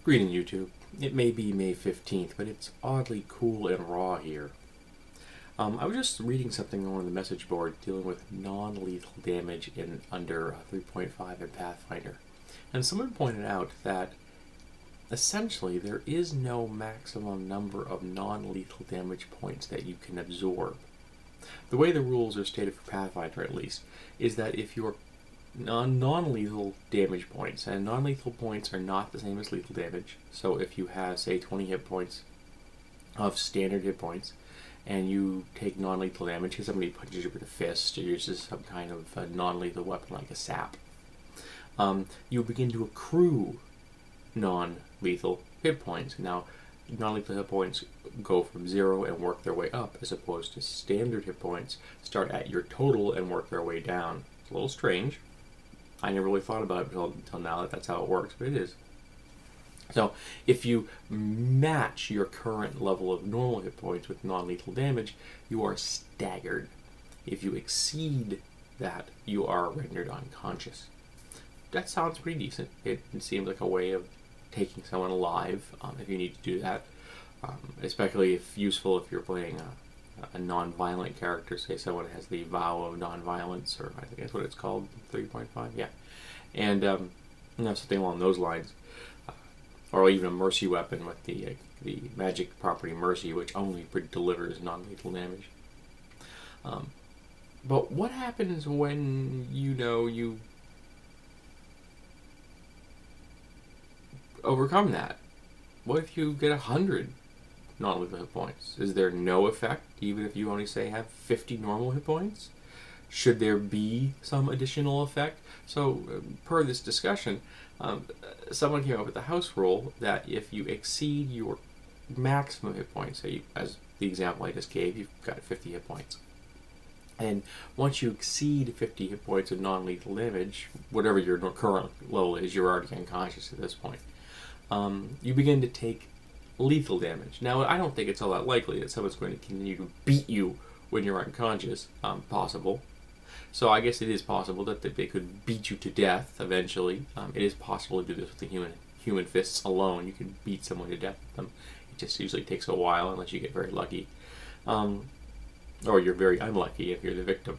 Greeting YouTube. It may be May 15th, but it's oddly cool and raw here. I was just reading something on the message board dealing with non-lethal damage in under 3.5 in Pathfinder. And someone pointed out that essentially there is no maximum number of non-lethal damage points that you can absorb. The way the rules are stated for Pathfinder, at least, is that if your non-lethal damage points, and non-lethal points are not the same as lethal damage, so if you have, say, 20 hit points of standard hit points, and you take non-lethal damage because somebody punches you with a fist or uses some kind of non-lethal weapon like a sap, you begin to accrue non-lethal hit points. Now, non-lethal hit points go from 0 and work their way up, as opposed to standard hit points start at your total and work their way down. It's a little strange. I never really thought about it until now that that's how it works, but it is. So if you match your current level of normal hit points with non-lethal damage, you are staggered. If you exceed that, you are rendered unconscious. That sounds pretty decent. It seems like a way of taking someone alive, if you need to do that. Especially if useful if you're playing a non-violent character, say someone has the vow of non-violence, or I think that's what it's called, 3.5, yeah. And something along those lines. Or even a mercy weapon with the magic property mercy, which only delivers non-lethal damage. But what happens when you overcome that? What if you get 100 non-lethal hit points? Is there no effect, even if you only say have 50 normal hit points? Should there be some additional effect? So, per this discussion, someone came up with the house rule that if you exceed your maximum hit points, so as the example I just gave, you've got 50 hit points. And once you exceed 50 hit points of non-lethal damage, whatever your current level is, you're already unconscious at this point, you begin to take lethal damage. Now, I don't think it's all that likely that someone's going to continue to beat you when you're unconscious. Possible. So I guess it is possible that they could beat you to death eventually. It is possible to do this with the human fists alone. You can beat someone to death with them. It just usually takes a while unless you get very lucky. Or you're very unlucky if you're the victim.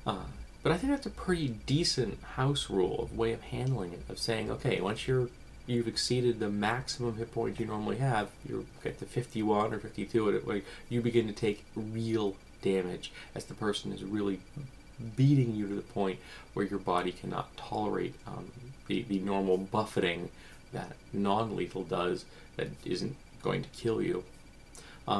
But I think that's a pretty decent house rule of way of handling it, of saying, okay, once you've exceeded the maximum hit point you normally have, you get to 51 or 52, you begin to take real damage as the person is really beating you to the point where your body cannot tolerate the normal buffeting that non-lethal does that isn't going to kill you.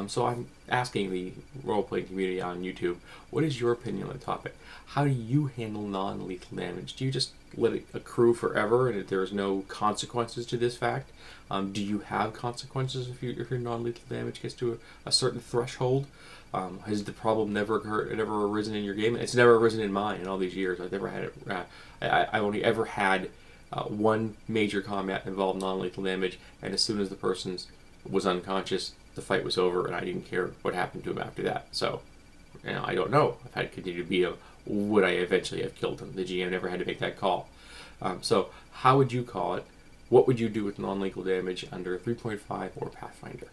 So I'm asking the role-playing community on YouTube, what is your opinion on the topic? How do you handle non-lethal damage? Do you just let it accrue forever and there's no consequences to this fact? Do you have consequences if your non-lethal damage gets to a certain threshold? Has the problem never arisen in your game? It's never arisen in mine in all these years. I've never had it. I only ever had one major combat involved non-lethal damage, and as soon as the person was unconscious, the fight was over, and I didn't care what happened to him after that. So, I don't know if I'd continue to beat him. Would I eventually have killed him? The GM never had to make that call. So, how would you call it? What would you do with non-lethal damage under 3.5 or Pathfinder?